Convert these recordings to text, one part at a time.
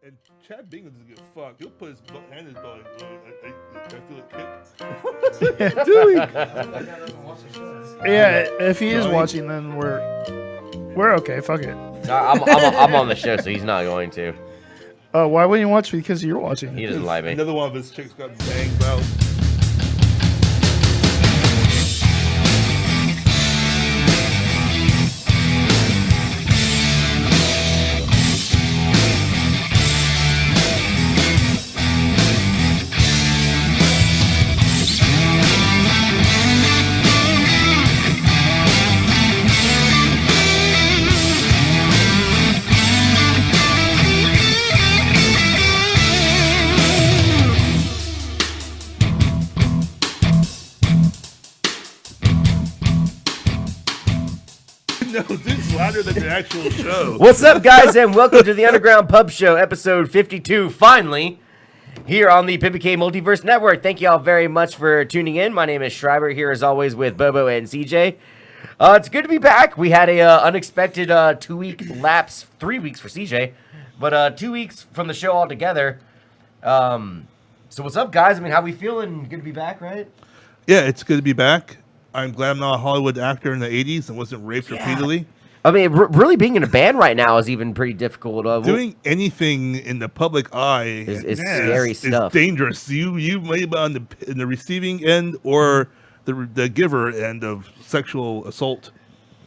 And Chad Bing doesn't give a fuck. He'll put his hand in his belly. I feel it kick. Doing. Yeah, if he is watching, then we're okay. Fuck it. I'm on the show, so he's not going to. Oh, why wouldn't you watch me? Because you're watching. He doesn't like me. Another one of his chicks got banged out. No, this is louder than the actual show. What's up, guys, and welcome to the Underground Pub Show, episode 52, finally, here on the PPK Multiverse Network. Thank you all very much for tuning in. My name is Schreiber, here as always with Bobo and CJ. It's good to be back. We had a unexpected 2-week lapse, 3 weeks for CJ, but 2 weeks from the show altogether. So what's up, guys? I mean, how we feeling? Good to be back, right? Yeah, it's good to be back. I'm glad I'm not a Hollywood actor in the 80s and wasn't raped repeatedly. I mean, really being in a band right now is even pretty difficult. Doing anything in the public eye is scary stuff. It's dangerous. You may be on in the receiving end or the giver end of sexual assault.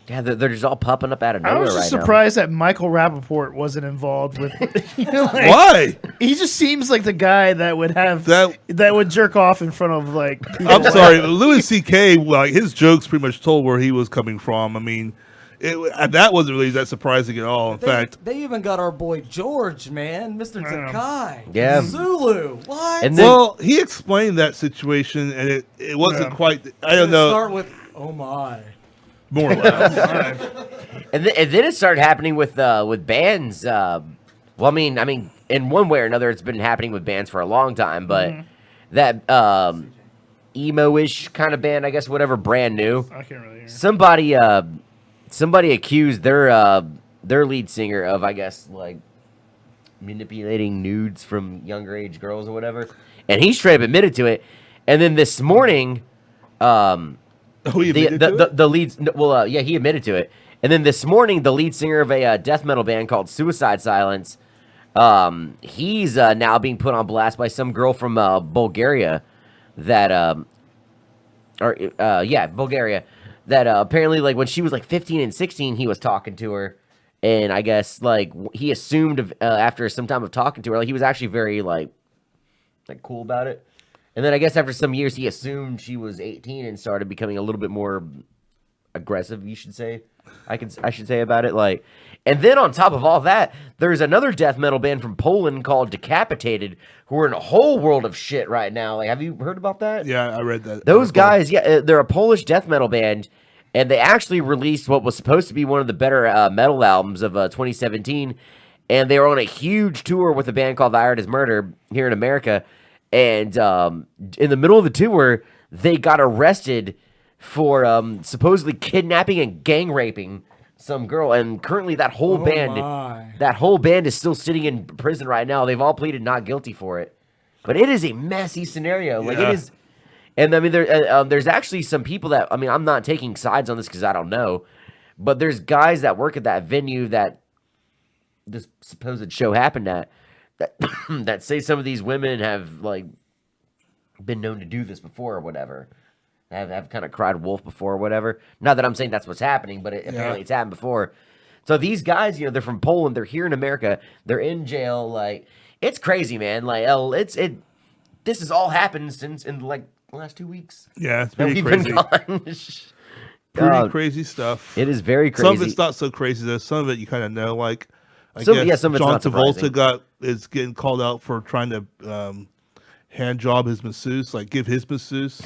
Yeah, they're just all popping up out of nowhere I was just surprised that Michael Rappaport wasn't involved with. Why? He just seems like the guy that would have that would jerk off in front of like. People. I'm sorry, Louis C.K. Like his jokes pretty much told where he was coming from. I mean, that wasn't really that surprising at all. In fact, they even got our boy George, man, Mr. Takai, yeah, Zulu. What? And then, well, he explained that situation, and it wasn't quite. I don't know. Start with oh my. More or less. and then it started happening with bands. Well, I mean, in one way or another, it's been happening with bands for a long time. But that emo-ish kind of band, I guess, whatever, brand new. I can't really hear. Somebody accused their lead singer of, I guess, like manipulating nudes from younger age girls or whatever, and he straight up admitted to it. And then this morning, he admitted to it? The leads, yeah, he admitted to it. And then this morning, the lead singer of a death metal band called Suicide Silence, he's now being put on blast by some girl from Bulgaria that, Bulgaria, that apparently, like, when she was like 15 and 16, he was talking to her. And I guess, like, he assumed after some time of talking to her, like, he was actually very, like cool about it. And then I guess after some years, he assumed she was 18 and started becoming a little bit more aggressive, you should say. I should say about it. Like, and then on top of all that, there's another death metal band from Poland called Decapitated, who are in a whole world of shit right now. Like, have you heard about that? Yeah, I read that. Those guys, yeah, they're a Polish death metal band, and they actually released what was supposed to be one of the better metal albums of 2017, and they were on a huge tour with a band called The Iron is Murder here in America. And in the middle of the tour, they got arrested for supposedly kidnapping and gang raping some girl. And currently, that whole band is still sitting in prison right now. They've all pleaded not guilty for it. But it is a messy scenario. Like it is. And I mean, there's actually some people that, I mean, I'm not taking sides on this because I don't know, but there's guys that work at that venue that this supposed show happened at. That say some of these women have like been known to do this before or whatever, have kind of cried wolf before or whatever. Not that I'm saying that's what's happening, but apparently it's happened before. So these guys, they're from Poland, they're here in America, they're in jail. Like, it's crazy, man. Like, this has all happened since in like the last 2 weeks. Yeah, it's pretty crazy. Pretty crazy stuff. It is very crazy. Some of it's not so crazy though. Some of it you kind of know, like. Some of it's John not surprising. Travolta is getting called out for trying to hand job his masseuse, like give his masseuse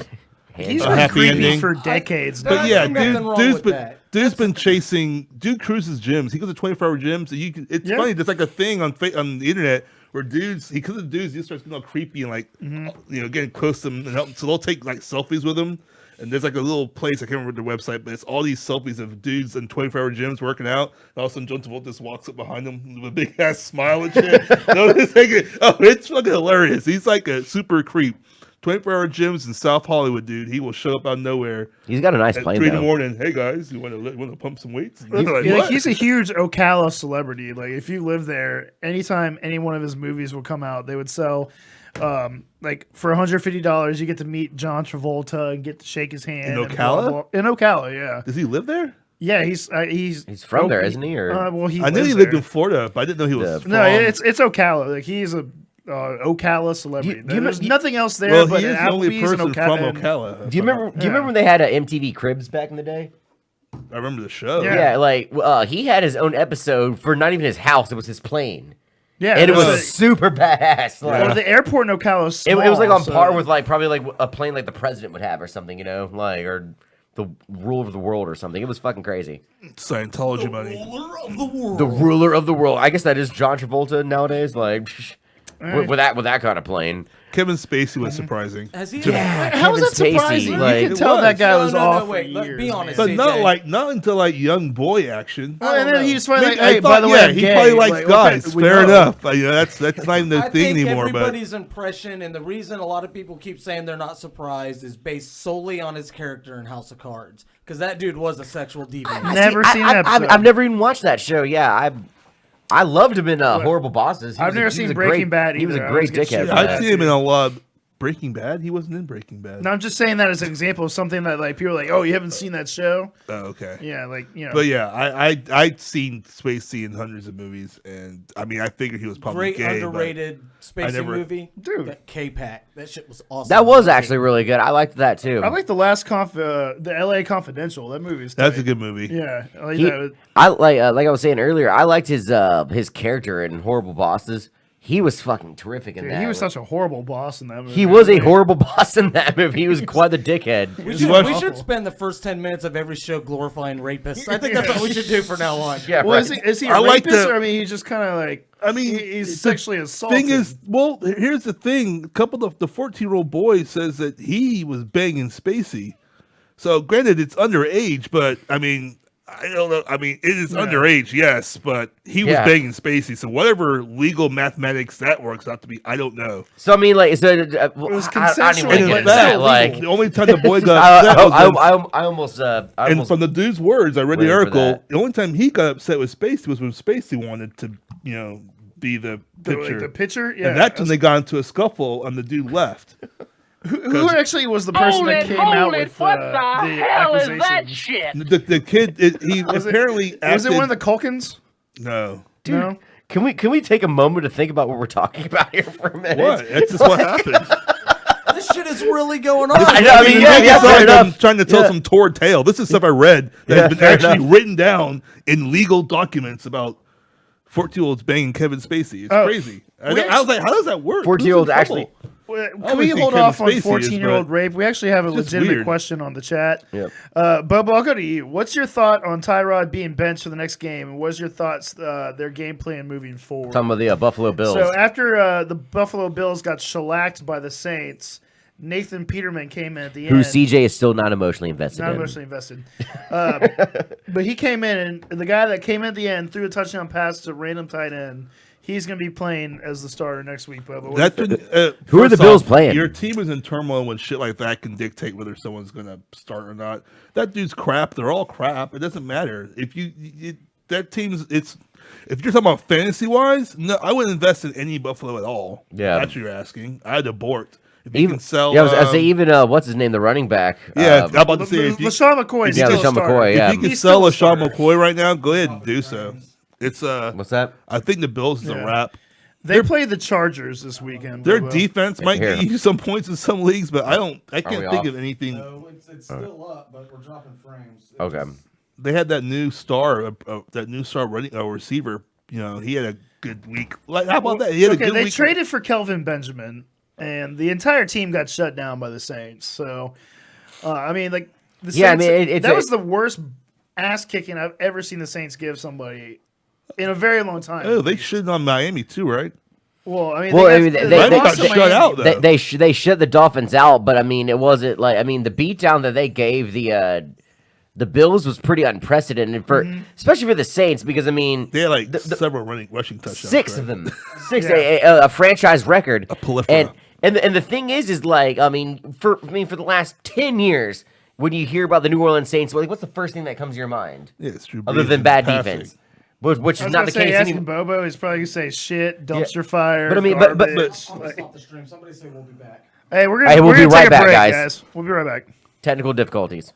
He's a been happy creepy ending for decades. But yeah, dude's been That's chasing. Dude cruises gyms. He goes to 24-hour gyms. So it's funny. There's like a thing on the internet where dudes, because of dudes, he starts getting all creepy and like getting close to them and help. So they'll take like selfies with him. And there's like a little place, I can't remember the website, but it's all these selfies of dudes in 24-hour gyms working out. And all of a sudden, John Travolta just walks up behind them with a big ass smile and shit. It's fucking hilarious. He's like a super creep. 24-hour gyms in South Hollywood, dude. He will show up out of nowhere. He's got a nice at plane, 3 in the though. morning. Hey guys, you want to pump some weights? He's a huge Ocala celebrity. Like if you live there, anytime any one of his movies will come out, they would sell. Like for $150, you get to meet John Travolta and get to shake his hand. In Ocala? In Ocala, yeah. Does he live there? Yeah, he's from there, isn't he? Or well, I knew he lived in Florida, but I didn't know he was. No, it's Ocala. Like he's a Ocala celebrity. There's nothing else there. Well, but he is the only person from Ocala. Do you remember when they had MTV Cribs back in the day? I remember the show. Yeah, like he had his own episode for not even his house; it was his plane. Yeah, and it was super badass. Like, well, the airport in Ocala is small, it was like on par with like probably like a plane like the president would have or something, you know, like or the ruler of the world or something. It was fucking crazy. Scientology money. Ruler of the world. The ruler of the world. I guess that is John Travolta nowadays. Like with that kind of plane. Kevin Spacey was surprising. Has he? Yeah, How was that Kevin Spacey, surprising? like- You can tell that guy was off. Wait, for be years, honest. But CJ. not until like young boy action. Well, and then he just went like, I "Hey, thought, by the way, I'm he gay." probably likes Like, guys. okay, we Fair know. enough. That's not even the I thing think anymore. But everybody's impression and the reason a lot of people keep saying they're not surprised is based solely on his character in House of Cards. Because that dude was a sexual deviant. Never seen an episode. I've never even watched that show. Yeah, I loved him in Horrible Bosses. I've never seen Breaking Bad He was a either. I great always get dickhead. shit for out of I've that. seen him in a lot. Breaking Bad. He wasn't in Breaking Bad. No, I'm just saying that as an example of something that like people are like, oh, you haven't seen that show? Oh, okay. Yeah, like But yeah, I'd seen Spacey in hundreds of movies, and I mean, I figured he was probably Great gay. underrated Spacey movie. Dude. That K-Pack. That shit was awesome. That was actually really good. I liked that too. I like the last the L.A. Confidential. That movie's That's tight. a good movie. Yeah, I like He- that. I like I was saying earlier. I liked his character in Horrible Bosses. He was fucking terrific in Dude, that. he was such a horrible boss in that movie. He was a horrible boss in that movie. He was quite the dickhead. We should spend the first 10 minutes of every show glorifying rapists. I think that's what we should do for now on. Yeah, Well, right. is he a I like rapist? the- Or, I mean, he's just kind of like. I mean, he's the sexually assaulted. Thing is, well, here's the thing. A couple of the 14-year-old boy says that he was banging Spacey. So, granted, it's underage, but I mean, I don't know. I mean, it is underage, yes, but he was banging Spacey. So, whatever legal mathematics that works out to be, I don't know. So I mean, like, so it was I don't consensual, even And get in into that. fact, Like, the only time the boy got upset was I almost. and from the dude's words, I read the waiting for article. that. The only time he got upset with Spacey was when Spacey wanted to, be the pitcher. the pitcher. Yeah, And that's when they got into a scuffle, and the dude left. who actually was the person that came out with what the hell is that accusation? shit? The kid, he apparently acted. Was it one of the Culkins? No. dude, No. can we take a moment to think about what we're talking about here for a minute? What? That's just what happened. This shit is really going on. I know, I mean, yeah, It's yeah, not fair like I'm enough. trying to tell some torrid tale. This is stuff I read that Yeah, has been fair actually enough. written down in legal documents about 14-year-olds banging Kevin Spacey. It's crazy. I was like, how does that work? 14-year-olds Who's in actually. trouble? Can I we would hold think off on Kevin Spacey is, 14-year-old but rape? We actually have a it's just legitimate weird. question on the chat. Yep. Bubba, I'll go to you. What's your thought on Tyrod being benched for the next game? And what's your thoughts, their game plan moving forward? Talking about the Buffalo Bills. So after the Buffalo Bills got shellacked by the Saints, Nathan Peterman came in at the who end. CJ is still not emotionally invested Not in. emotionally invested. But he came in, and the guy that came in at the end threw a touchdown pass to a random tight end. He's going to be playing as the starter next week, Bubba. That's been, Who are the first Bills off, playing? Your team is in turmoil when shit like that can dictate whether someone's going to start or not. That dude's crap. They're all crap. It doesn't matter. If that team's, it's, if you're talking about fantasy wise, no, I wouldn't invest in any Buffalo at all. Yeah. That's what you're asking. I'd abort. If you Even can sell, yeah, I say even what's his name, the running back. yeah, I'm about to say if you, LaShawn McCoy is Yeah, still a LaShawn starter. McCoy, yeah. if you can He's sell a still LaShawn starter. McCoy right now, go ahead and do so. It's What's that? I think the Bills is a Yeah. wrap. They play the Chargers this weekend. Their Bubba. defense might Here. get you some points in some leagues, but I we can't think off? of anything. No, it's still up, but we're dropping frames. Okay. They had that new star, running receiver. He had a good week. Like, how about that? He had a good they week. traded for Kelvin Benjamin, and the entire team got shut down by the Saints. So, I mean, like, the Yeah, I Saints, mean, it's that a- was the worst ass kicking I've ever seen the Saints give somebody in a very long time. Oh, they shitted on Miami too, right? Well, I mean, Well, they, I mean, got- they lost got to shut Miami. out, though. they shut the Dolphins out, but I mean, it wasn't like I mean the beatdown that they gave the Bills was pretty unprecedented for especially for the Saints because I mean They had like several rushing touchdowns. six of correct? them, six Yeah. a franchise record. A proliferate. And the thing is like I mean for the last 10 years when you hear about the New Orleans Saints, like what's the first thing that comes to your mind Yeah, it's Drew other Brees than and bad passing. defense, which I is was not gonna the say, case asking anymore. Bobo, he's probably gonna say shit, dumpster fire. But I mean, but- garbage. I'm gonna stop the stream. Somebody say we'll be back. Hey, we'll Hey, we'll be take right a back, break, guys. We'll be right back. Technical difficulties.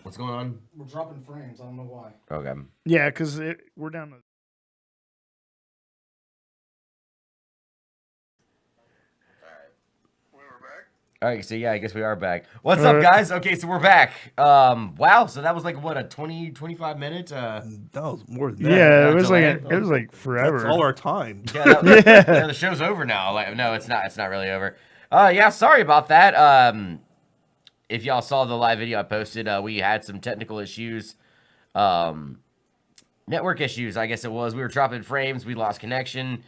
What's going on? We're dropping frames. I don't know why. Okay. Yeah, because we're down to. All right, so yeah, I guess we are back. What's All up, right. guys? Okay, so we're back. Wow, so that was like what a 25 minute. That was more than that. Yeah, it that's was like a it was like forever. That's all our time. Yeah, yeah, the show's over now. Like, no, it's not. It's not really over. Yeah, sorry about that. If y'all saw the live video I posted, we had some technical issues, network issues. I guess it was. We were dropping frames. We lost connection.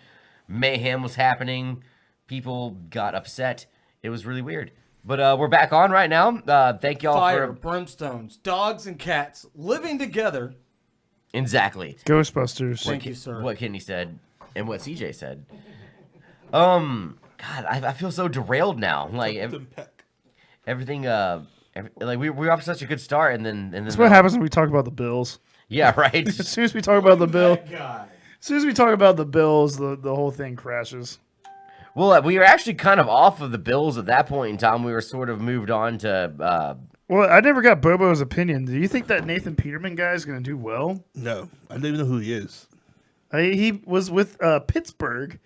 Mayhem was happening. People got upset. It was really weird. But we're back on right now. Thank y'all Fire, for brimstones, dogs, and cats living together. exactly. Ghostbusters. Thank you, sir. What Kenny said and what CJ said. God, I feel so derailed now. Like everything. Like we were off to such a good start, and then That's what happens when we talk about the Bills. Yeah, right. As soon as we talk about the Bill, God. as soon as we talk about the Bills, the whole thing crashes. Well, we were actually kind of off of the Bills at that point in time. We were sort of moved on to. Well, I never got Bobo's opinion. Do you think that Nathan Peterman guy is going to do well? No, I don't even know who he is. He was with Pittsburgh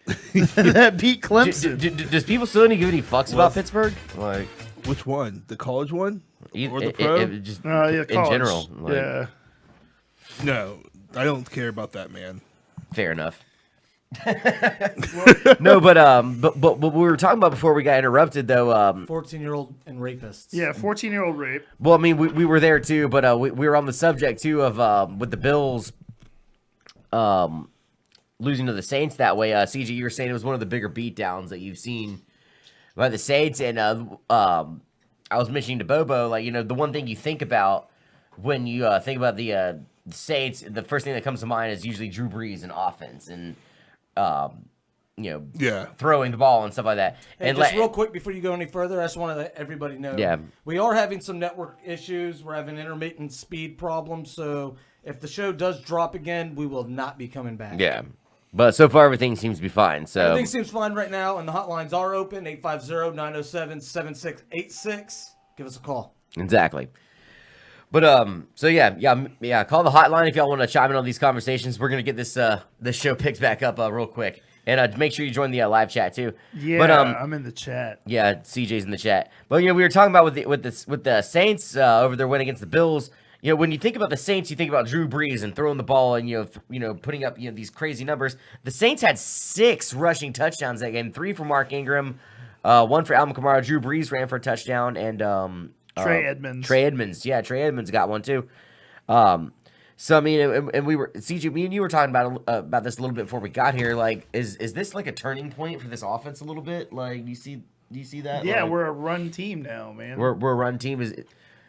that beat Clemson. Does people still give any fucks about Pittsburgh? Like Which one? The college one? Or the it- pro? it just Yeah, in college. general. Like, Yeah. No, I don't care about that man. Fair enough. No, but we were talking about before we got interrupted though. 14-year-old and rapists. Yeah, 14-year-old rape. Well, I mean, we were there too, but we were on the subject too of with the Bills losing to the Saints that way. CJ, you were saying it was one of the bigger beatdowns that you've seen by the Saints, and I was mentioning to Bobo, like, you know, the one thing you think about when you think about the Saints, the first thing that comes to mind is usually Drew Brees and offense, and you know, Yeah. throwing the ball and stuff like that. Hey, And just real quick before you go any further, I just want to let everybody know. Yeah. We are having some network issues. We're having intermittent speed problems. So if the show does drop again, we will not be coming back. yeah, but so far everything seems to be fine. So Everything seems fine right now, and the hotlines are open, 850-907-7686. Give us a call. exactly. But so yeah. Call the hotline if y'all want to chime in on these conversations. We're gonna get this show picked back up real quick, and make sure you join the live chat too. Yeah, But I'm in the chat. yeah, CJ's in the chat. But you know, we were talking about with the Saints over their win against the Bills. You know, when you think about the Saints, you think about Drew Brees and throwing the ball and putting up these crazy numbers. The Saints had 6 rushing touchdowns that game, 3 for Mark Ingram, 1 for Alvin Kamara. Drew Brees ran for a touchdown, and Trey Edmonds. Trey Edmonds got one too. So I mean, and we were CJ, me and you were talking about this a little bit before we got here. Like, is this like a turning point for this offense a little bit? Like, do you see that? Yeah, Like, we're a run team now, man. we're a run team. Is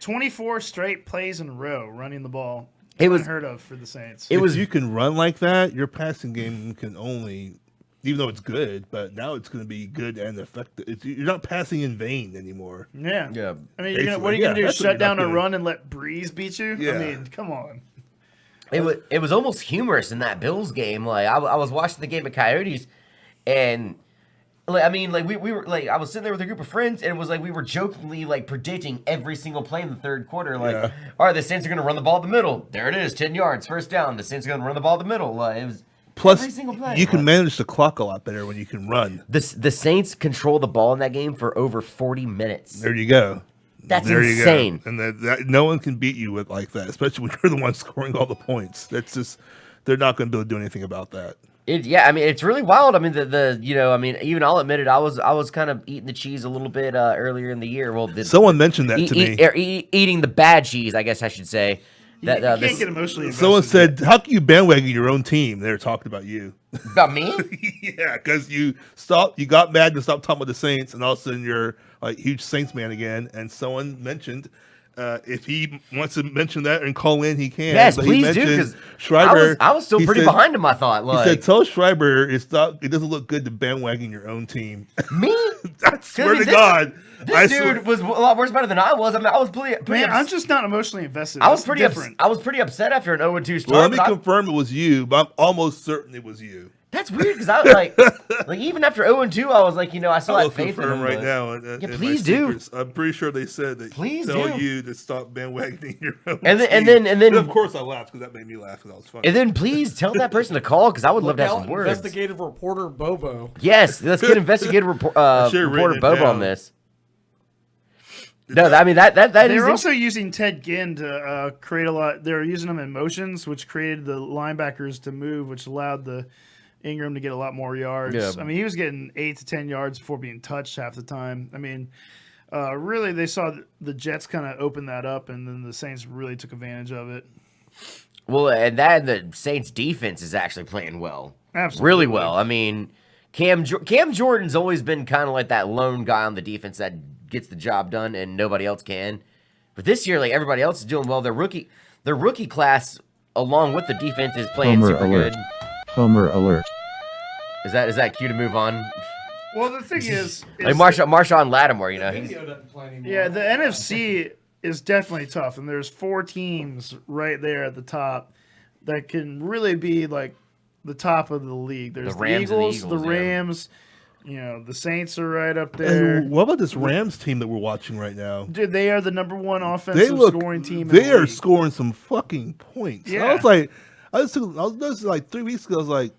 24 straight plays in a row running the ball. It was- unheard of for the Saints. it If was you can run like that, your passing game can only, even though it's good, but now it's going to be good and effective. You're not passing in vain anymore. yeah. yeah. I mean, Basically, what are you going to yeah, do? that's what Shut you're down not a gonna- run and let Breeze beat you? Yeah. I mean, come on. It was almost humorous in that Bills game. Like I was watching the game at Coyotes, and like I mean, like we were like I was sitting there with a group of friends, and it was like we were jokingly like predicting every single play in the third quarter. Like, Yeah. all right, the Saints are gonna run the ball in the middle. There it is, 10 yards, first down. The Saints are gonna run the ball in the middle. Like, it was Plus, every single play. you can Like, manage the clock a lot better when you can run. the Saints control the ball in that game for over 40 minutes. There you go. That's there insane. You go. And that no one can beat you with like that, especially when you're the one scoring all the points. That's just they're not going to be able to do anything about that. Yeah, I mean it's really wild. I mean I mean even I'll admit it. I was kind of eating the cheese a little bit earlier in the year. Well, Someone mentioned that to me. eating the bad cheese, I guess I should say. You can't get emotionally invested. Someone said, "How can you bandwagon your own team?" They're talking about you. About me? Yeah, because you got mad and stopped talking about the Saints, and all of a sudden you're like huge Saints man again. And someone mentioned if he wants to mention that and call in, he can. Yes, but please do. Because Schreiber, I was still pretty behind him. I thought. Like, he said, "Tell Schreiber it doesn't look good to bandwagon your own team." me? I swear to God. This dude was a lot worse better than I was. I mean, I was pretty Man, I'm just not emotionally invested. I was That's pretty different. I was pretty upset after an 0-2 start. Well, let me confirm it was you, but I'm almost certain it was you. That's weird because I was like even after 0-2, I was like, I still I will had faith in confirm him. right but- now. Yeah, in please my do. secrets. I'm pretty sure they said that. Please tell do. you to stop bandwagoning your own. And then- team. and then- of course I laughed because that made me laugh because that was funny. And then please tell that person to call because I would love Look to have out, some words. investigative reporter Bobo. Yes, let's get investigative reporter should've written it Bobo on down. this. No, I mean that They is were also using Ted Ginn to create a lot. They were using them in motions, which created the linebackers to move, which allowed the Ingram to get a lot more yards. Yeah. I mean, he was getting 8 to 10 yards before being touched half the time. I mean, really, they saw the Jets kind of open that up, and then the Saints really took advantage of it. well, and the Saints defense is actually playing well, Absolutely. really well. I mean, Cam Jordan's always been kind of like that lone guy on the defense that gets the job done and nobody else can. But this year, like everybody else is doing well. Their rookie class, along with the defense, is playing Homer super alert. good. Homer alert. Is that cue to move on? Well, the thing is Like Marshawn Lattimore, he's Video doesn't play anymore. yeah, the NFC is definitely tough, and there's 4 teams right there at the top that can really be like the top of the league. There's The Rams and the Eagles, the yeah. Rams, the Saints are right up there. And what about this Rams team that we're watching right now? Dude, they are the number 1 They offensive look. scoring team. They in the are league. scoring some fucking points. Yeah. I was like, I was noticing like 3 weeks ago. I was like,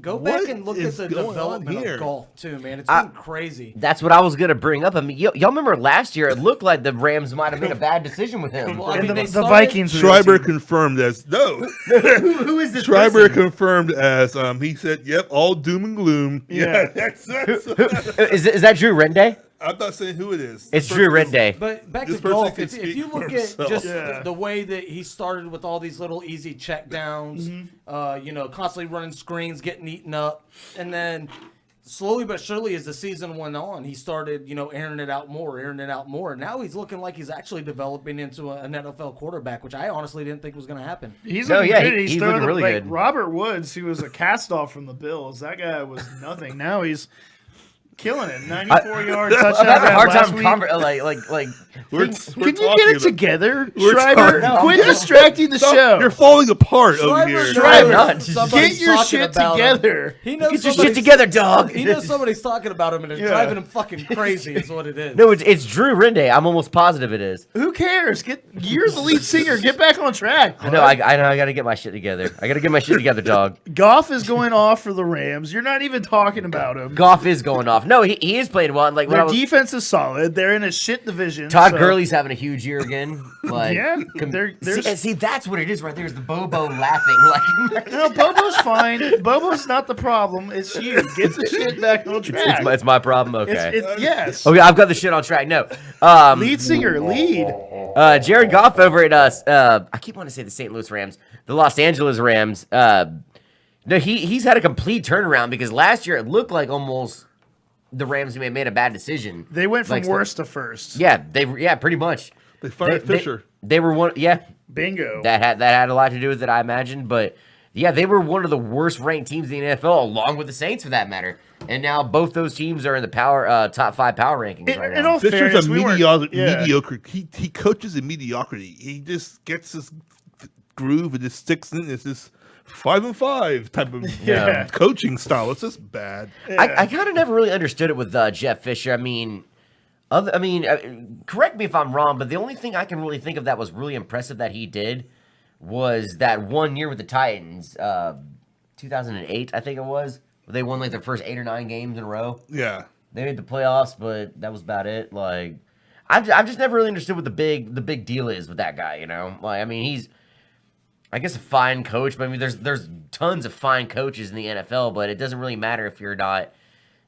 Go What back and look at is the going on development here? of golf too, man. It's been crazy. That's what I was gonna bring up. I mean, y'all remember last year? It looked like the Rams might have made a bad decision with him. Well, I And mean, the, they the started- Vikings. were the Schreiber team. confirmed as no. Who is this? Schreiber person? confirmed as he said, "Yep, all doom and gloom." Yeah. that's Is that Drew Rende? I'm not saying who it is. It's Drew Rende. But back This to person golf, can if speak you for look at himself. just Yeah. the way that he started with all these little easy check downs, constantly running screens, getting eaten up, and then slowly but surely as the season went on, he started, airing it out more. Now he's looking like he's actually developing into an NFL quarterback, which I honestly didn't think was going to happen. He's No, looking yeah, good. he's throwing looking really like good. Robert Woods, who was a cast-off from the Bills. That guy was nothing. Now he's killing it. 94-yard touchdown. I'm having a hard last time. week. We're Can you talking get it about- together, We're Schreiber? talking- Quit distracting the show. You're falling apart over Schreiber here. knows Schreiber, not. somebody's Get your talking shit about him. together. He knows Get your shit somebody's- together, dog. He knows somebody's talking about him and it's Yeah. driving him fucking crazy. Is what it is. No, it's Drew Rende. I'm almost positive it is. Who cares? You're the lead singer. Get back on track. I know. I know. I got to get my shit together. I got to get my shit together, dog. Goff is going off for the Rams. You're not even talking about him. Goff is going off. No, he is playing well. And like when Their I was, defense is solid. They're in a shit division. Todd so- Gurley's having a huge year again. Like, Yeah, there's- see, that's what it is right there. Is the Bobo laughing like. No, Bobo's fine. Bobo's not the problem. It's you. Get the shit back on track. It's my problem. Okay. Yes. Okay,'ve got the shit on track. No. Lead singer, lead. Jared Goff over at us. I keep wanting to say the St. Louis Rams, the Los Angeles Rams. No, he's had a complete turnaround because last year it looked like almost the Rams may have made a bad decision. They went from Like, worst to first. Yeah, pretty much. They fired Fisher. They were one. Yeah, Bingo. that had a lot to do with it, I imagine. But yeah, they were one of the worst ranked teams in the NFL, along with the Saints for that matter. And now both those teams are in the top 5 power rankings right In now. all Fisher's fairness, a we weren't- mediocre. He coaches in mediocrity. He just gets this groove and just sticks in. It's this 5-5 type of Yeah. coaching style. It's just bad. I kind of never really understood it with Jeff Fisher. I mean, correct me if I'm wrong, but the only thing I can really think of that was really impressive that he did was that 1 year with the Titans, 2008, I think it was. Where they won like their first 8 or 9 games in a row. Yeah. They made the playoffs, but that was about it. Like, I've just never really understood what the big deal is with that guy. Like, I mean, he's, I guess, a fine coach, but I mean, there's tons of fine coaches in the NFL, but it doesn't really matter if you're not.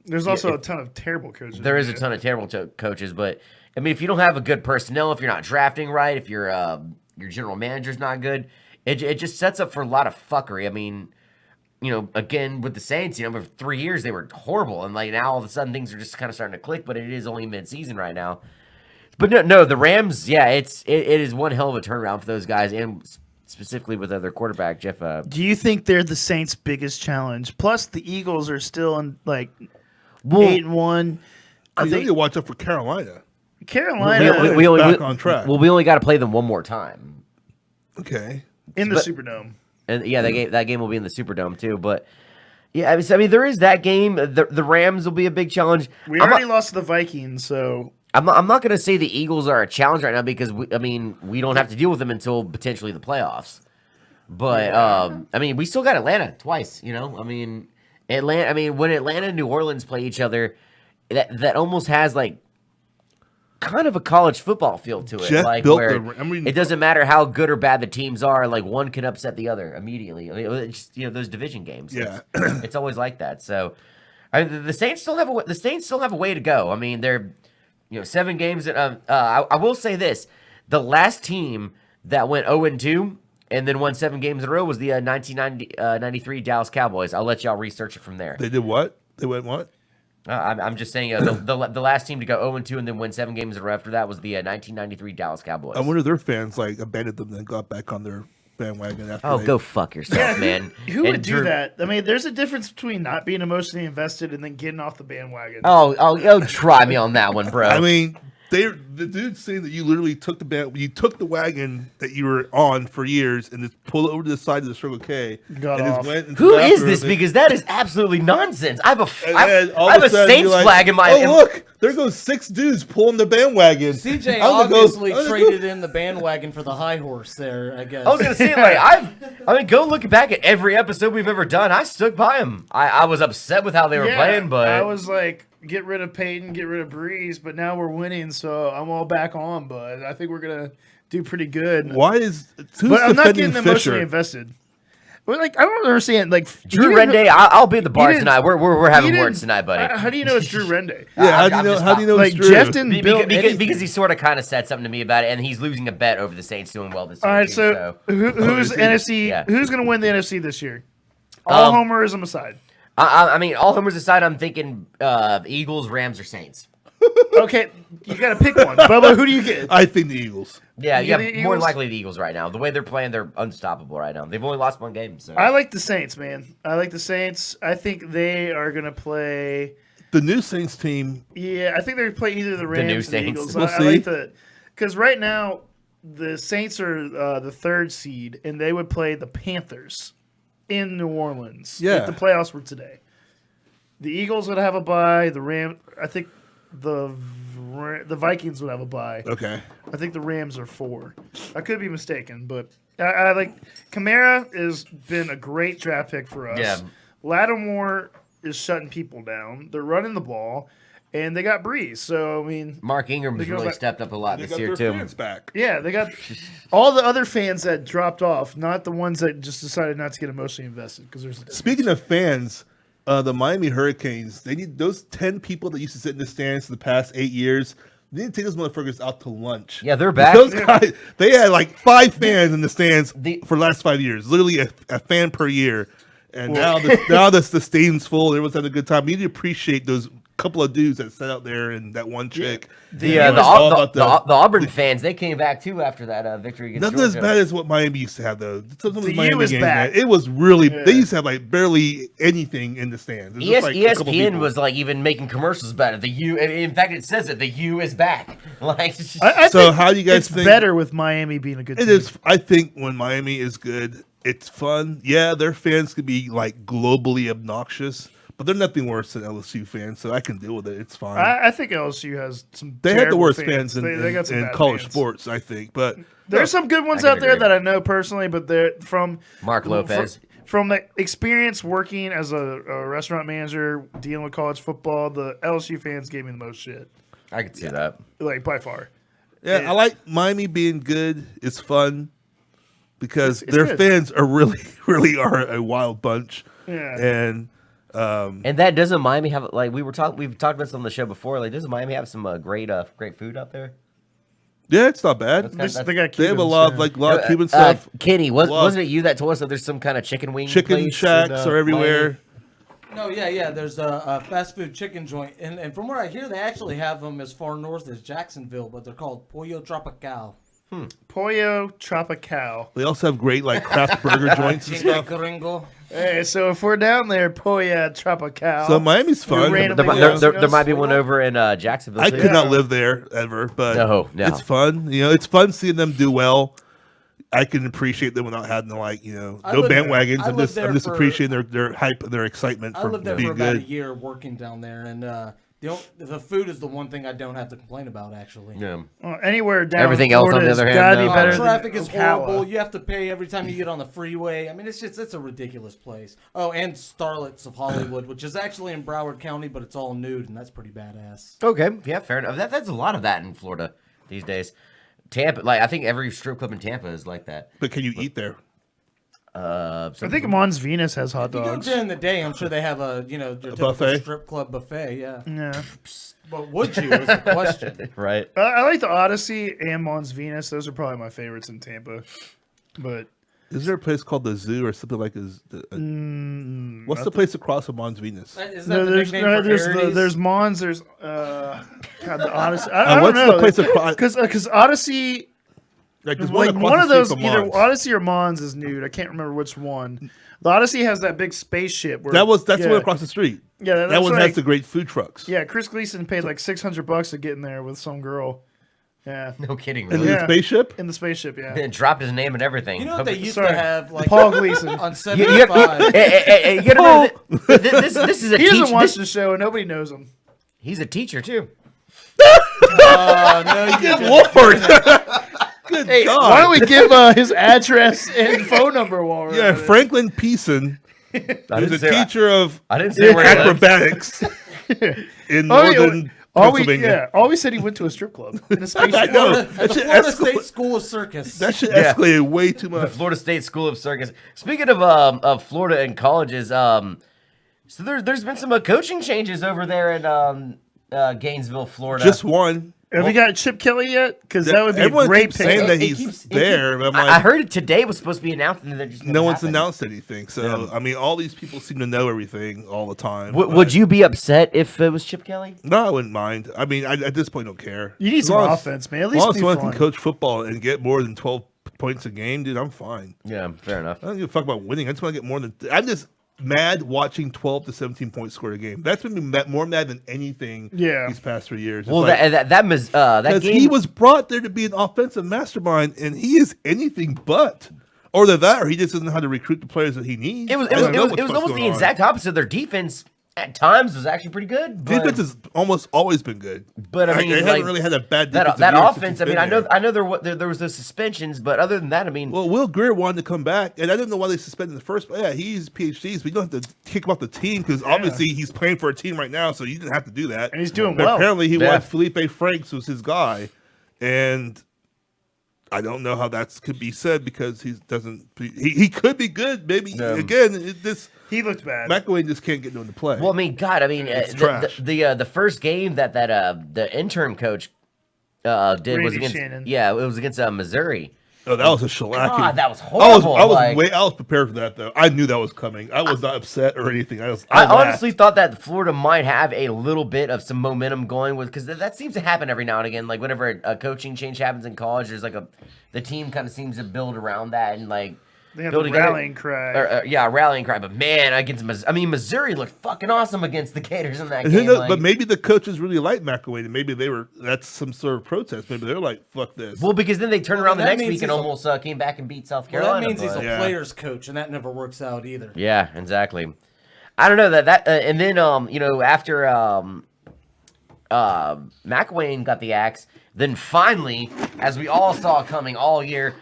There's also a ton of terrible coaches. There is a ton of terrible coaches, but I mean, if you don't have a good personnel, if you're not drafting right, if you're Your general manager's not good. It just sets up for a lot of fuckery. I mean, again with the Saints, for 3 years they were horrible, and like now all of a sudden things are just kind of starting to click. But it is only mid-season right now. But no, the Rams, yeah, it is one hell of a turnaround for those guys, and specifically with their quarterback Jeff. Do you think they're the Saints' biggest challenge? Plus, the Eagles are still in 8-1. I think you watch out for Carolina. Carolina we only back on track. Well, we only got to play them one more time. Okay. in the Superdome. And yeah, that game will be in the Superdome too. But yeah, I mean, there is that game. The Rams will be a big challenge. We already lost to the Vikings, so I'm not going to say the Eagles are a challenge right now because we don't have to deal with them until potentially the playoffs. But we still got Atlanta twice. When Atlanta and New Orleans play each other, that almost has like kind of a college football feel to it. Jeff like built where the- it doesn't matter how good or bad the teams are. Like one can upset the other immediately. It's just, those division games. Yeah. It's always like that. So the Saints still have a way to go. I mean, they're 7 games. I will say this: the last team that went 0-2 and then won 7 games in a row was the 1993 Dallas Cowboys. I'll let y'all research it from there. They did what? They went what? I'm just saying the last team to go 0-2 and then win 7 games in a row after that was the 1993 Dallas Cowboys. I wonder if their fans abandoned them and got back on their bandwagon after. Oh, go fuck yourself, man. Who would do that? I mean, there's a difference between not being emotionally invested and then getting off the bandwagon. Oh, try me on that one, bro. I mean, the dude's saying that you literally took the wagon that you were on for years and just pulled it over to the side of the Circle K. Got and off. just went into Who the is bathroom this? and- Because that is absolutely nonsense. I have all of a a sudden Saints you're like, flag in my. Oh, look, there goes 6 dudes pulling the bandwagon. CJ I'm gonna go- obviously I'm gonna traded in the bandwagon for the high horse there, I guess. I was gonna say go look back at every episode we've ever done. I stuck by him. I was upset with how they were playing, but I was like, get rid of Peyton, get rid of Breeze, but now we're winning, so I'm all back on. But I think we're gonna do pretty good. Why is who's But I'm not defending getting emotionally Fisher? invested. Well, I don't understand. Drew he didn't- Rende, I'll be at the bar didn't- tonight. We're having he words didn't- tonight, buddy. How do you know it's Drew Rende? Yeah, how I'm do you know? just How do you know Like it's true? Jeff didn't build Because he sort of kind of said something to me about it, and he's losing a bet over the Saints doing well this year. All right, too, so who's NFC? Yeah. Who's going to win the NFC this year? All homerism aside. all homers aside, I'm thinking Eagles, Rams, or Saints. Okay, you got to pick one. Bubba, who do you get? I think the Eagles. Yeah, You yeah, get the more Eagles? likely the Eagles right now. The way they're playing, they're unstoppable right now. They've only lost 1 game. So I like the Saints, man. I like the Saints. I think they are going to play. The new Saints team. Yeah, I think they're going to play either the Rams new or the Saints. Eagles. We'll I see. like the because right now the Saints are the 3rd seed, and they would play the Panthers in New Orleans. Yeah. if the playoffs were today. The Eagles would have a bye. The Rams, I think the Vikings would have a bye. Okay. I think the Rams are 4. I could be mistaken, but I like Kamara has been a great draft pick for us. Yeah. Lattimore is shutting people down. They're running the ball, and they got Breeze. So I mean, Mark Ingram's They go really back- stepped up a lot They this got year their too. fans back. yeah, they got all the other fans that dropped off, not the ones that just decided not to get emotionally invested. Because there's a difference. Speaking of fans, the Miami Hurricanes, they need those 10 people that used to sit in the stands for the past 8 years. They need to take those motherfuckers out to lunch. Yeah, they're back. Those guys, they had 5 fans in the stands The- for the last 5 years. Literally a fan per year. And now the stadium's full. Everyone's having a good time. We need to appreciate those couple of dudes that sat out there and that one chick. The It was all about Auburn fans, they came back too after that victory against Nothing as Georgia. bad as what Miami used to have, though. Some of The Miami U is games, back. man, it was really. Yeah. They used to have barely anything in the stands. It was just, a couple ESPN people. was even making commercials about it. The U, in fact, it says it. The U is back. It's just- I So think how do you guys it's think- better with Miami being a good It team. is. I think when Miami is good, it's fun. Yeah, their fans could be globally obnoxious, but they're nothing worse than LSU fans, so I can deal with it. It's fine. I think LSU has some. They had the terrible worst fans in, They got some in bad college fans. sports, I think. But There's some good ones I can out there agree. that I know personally, but they're from Mark Lopez. From the experience working as a restaurant manager, dealing with college football, the LSU fans gave me the most shit, I could see that. by far. yeah, I like Miami being good. It's fun because their good. fans are really, really are a wild bunch. Yeah. And And that doesn't Miami have we've talked about this on the show before. Doesn't Miami have some great food out there? Yeah, it's not bad. That's- They got They have a Cubans, lot of yeah. like a lot of Cuban stuff. Kenny, Love- wasn't it you that told us that there's some kind of chicken wing Chicken place shacks in, are everywhere. No, yeah. There's a fast food chicken joint, and from what I hear, they actually have them as far north as Jacksonville, but they're called Pollo Tropical. Pollo Tropical. They also have great like craft burger joints and Chinga stuff. Gringo. Hey, so if we're down there, Pollo Tropical. So Miami's fun. randomly There might be one over in Jacksonville. I too. could not live there ever, but No. it's fun. It's fun seeing them do well. I can appreciate them without having to I no lived- bandwagons. I I'm lived just there for- appreciating their hype and their excitement I for lived there for being about a good. year working down there, and the food is the one thing I don't have to complain about, actually. Yeah. Well, anywhere down Everything in else, on Florida the has other hand, gotta no. be better than Traffic is Ocala. horrible. You have to pay every time you get on the freeway. I mean, it's a ridiculous place. Oh, and Starlets of Hollywood, which is actually in Broward County, but it's all nude, and that's pretty badass. Okay. Yeah. Fair enough. That's a lot of that in Florida these days. Tampa, like I think every strip club in Tampa is like that. But can you eat there? I think Mons Venus has hot If you go dogs. during the day, I'm sure they have your typical buffet? strip club buffet. Yeah, Yeah. but would you? Is the question. Right. I like the Odyssey and Mons Venus. Those are probably my favorites in Tampa. But Is there a place called the Zoo or something like this? What's the place across from Mons Venus? Is that the nickname for Arides? there's Mons. There's God, the Odyssey. I don't what's know. the place across? Because Odyssey, Like, there's like across one the of street those, from either Mons. Odyssey or Mons is nude. I can't remember which one. The Odyssey has that big spaceship. Where, That's the yeah, one across the street. Yeah, That that's one like, has the great food trucks. Yeah, Chris Gleason paid like $600 to get in there with some girl. Yeah, No kidding. And Really. the spaceship. in the spaceship. Yeah, And dropped his name and everything. You know what they used Sorry. to have, like Paul Gleason. on You have 75. hey, you gotta know that this is a He doesn't teacher. watch the show, and nobody knows him. He's a teacher too. Oh no, you Good didn't. Lord. Good Hey, God. why don't we give his address and phone number while we're Yeah, at it? Franklin Peason I is didn't a say teacher of I didn't say where he lived. acrobatics in Oh, yeah, northern Pennsylvania. always said he went to a strip club in a spaceship. I know. At That the should Florida escalate. State School of Circus. That should Yeah. escalate way too The much. Florida State School of Circus. Speaking of Florida and colleges, so there's been some coaching changes over there in Gainesville, Florida. Just one. Have we got Chip Kelly yet? Because that would be Everyone a great keeps saying pick. that It he's keeps- it there. But I'm I like, heard it today was supposed to be announced, and then just no one's announced anything. So I mean, all these people seem to know everything all the time. Would but- you be upset if it was Chip Kelly? No, I wouldn't mind. I mean, I at this point don't care. You need As some long as- offense, man. At As least long as be someone fun. can coach football and get more than 12 points a game, dude, I'm fine. Yeah, fair enough. I don't give a fuck about winning. I just want to get more than. I'm just mad watching 12 to 17 points scored a game. That's been me more mad than anything. Yeah. These past 3 years. It's Well, like- that because game. he was brought there to be an offensive mastermind, and he is anything but. Or that, or he just doesn't know how to recruit the players that he needs. It was I don't know almost what's the going on. exact opposite. Their defense at times was actually pretty good. But, Defense has almost always been good. But, I mean, they like, haven't really had a bad that defensive that year since offense. he's I mean, been I there. know there was those suspensions, but other than that, I mean, Well, Will Greer wanted to come back, and I didn't know why they suspended in the first place. Yeah, he's PhDs, but you don't have to kick him off the team because obviously he's playing for a team right now, so you didn't have to do that. And he's doing But well. apparently, he Yeah. wanted Felipe Franks was his guy, and I don't know how that could be said because he doesn't. He could be good, maybe. Again, this He looked bad. McElwain just can't get into play. well, I mean, God, I mean, It's trash. the first game that the interim coach did was Randy against Shannon. it was against Missouri. oh, that was a shellacking. God, that was horrible. I was like- I was prepared for that though. I knew that was coming. I was not upset or anything. I I laughed. honestly thought that Florida might have a little bit of some momentum going with because that seems to happen every now and again. Like whenever a coaching change happens in college, there's like the team kind of seems to build around that and like They have build the together. rallying cry. Rallying cry. But man, Missouri looked fucking awesome against the Gators in that And who game. knows, like- but maybe the coaches really like McElwain, and maybe that's some sort of protest. Maybe they're like, "Fuck this." well, because then they turned around the that next means week and he's a- almost came back and beat South Well, Carolina. that means he's but- a Yeah. player's coach, and that never works out either. Yeah, exactly. I don't know and then after McElwain got the axe, then finally, as we all saw coming all year,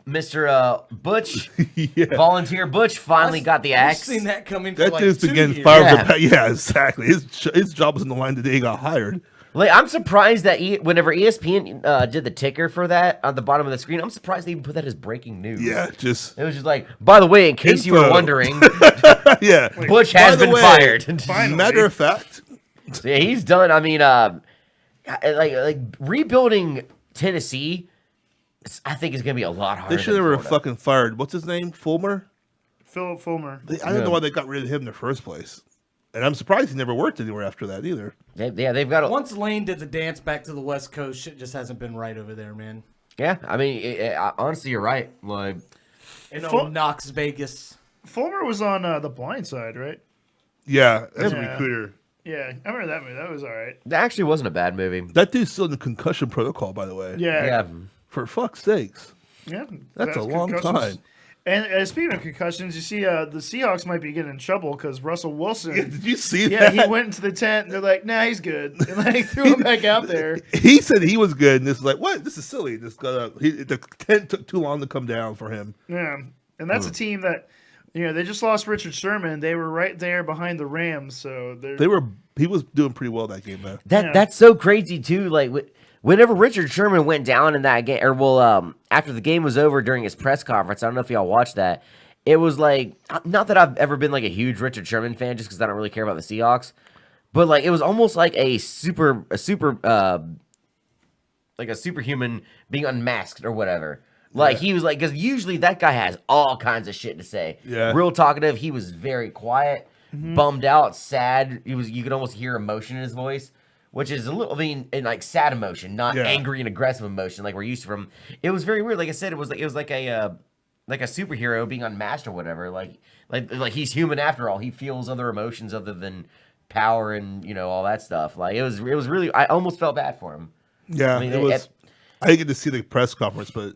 Mr. Butch, Yeah. volunteer Butch, finally got the I've axe. seen that coming for That like dude's 2 been getting years. fired. Yeah. Yeah, exactly. His job was on the line the day he got hired. Like, I'm surprised that whenever ESPN did the ticker for that on the bottom of the screen, I'm surprised they even put that as breaking news. Yeah, just It was just like, by the way, in case you were Info. wondering, yeah. Butch By has the been way, fired. Finally. Matter of fact, Yeah, he's done. I mean, like rebuilding Tennessee, I think it's going to be a lot harder. They should have than never Florida. fucking fired. What's his name? Fulmer? Philip Fulmer. I don't know why they got rid of him in the first place. And I'm surprised he never worked anywhere after that either. They've got a. Once Lane did the dance back to the West Coast, shit just hasn't been right over there, man. Yeah, I mean, honestly, you're right. Like, In Full- Knox, Vegas. Fulmer was on The Blind Side, right? Yeah, as a Yeah. recruiter. Yeah, I remember that movie. That was all right. that actually wasn't a bad movie. That dude's still in the concussion protocol, by the way. Yeah, Yeah, For fuck's sakes. yeah. That's a long concussions. time. And speaking of concussions, you see, the Seahawks might be getting in trouble because Russell Wilson. Yeah, did you see Yeah, that? he went into the tent. And they're like, "Nah, he's good," and like threw him back out there. He said he was good, and this is like, what? This is silly. The tent took too long to come down for him. Yeah, and that's a team that, they just lost Richard Sherman. They were right there behind the Rams, so He was doing pretty well that game, though. that's so crazy too. Like, whenever Richard Sherman went down in that game, or after the game was over during his press conference, I don't know if y'all watched that. It was like, not that I've ever been like a huge Richard Sherman fan, just because I don't really care about the Seahawks, but like it was almost like a superhuman being unmasked or whatever. Like he was like, because usually that guy has all kinds of shit to say. Yeah. Real talkative. He was very quiet, bummed out, sad. You could almost hear emotion in his voice, which is a little, in like sad emotion, not angry and aggressive emotion like we're used to from. It was very weird. Like I said, it was like a superhero being unmasked or whatever. Like he's human after all. He feels other emotions other than power and all that stuff. Like it was really. I almost felt bad for him. Yeah, I mean, it was. I didn't get to see the press conference, but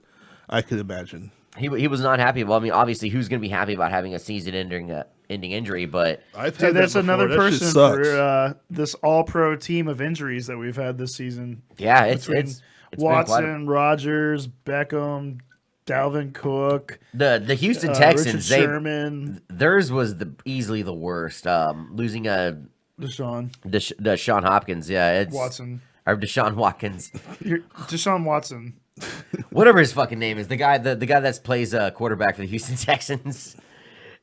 I could imagine. He was not happy. Well, I mean, obviously, who's going to be happy about having a season-ending injury? But I've Hey, had that's that before. another That shit person sucks. for this All-Pro team of injuries that we've had this season. yeah, it's Between been quite Watson, Rodgers, Beckham, Dalvin Cook, the Houston Richard Texans. Sherman, Theirs was easily the worst. Losing Deshaun Deshaun Hopkins. Yeah, it's Watson, or Deshaun Watkins, Deshaun Watson. whatever his fucking name is. The guy that plays quarterback for the Houston Texans.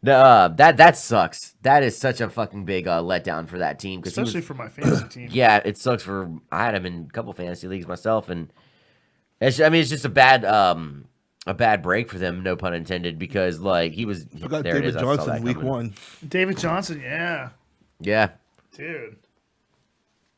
That sucks. That is such a fucking big letdown for that team. Especially for my fantasy team. Yeah, it sucks for. I had him in a couple fantasy leagues myself, and it's just a bad break for them. No pun intended, because like he was. I got there it David is, I saw Johnson that week coming. 1. David Johnson, yeah. Yeah, Dude.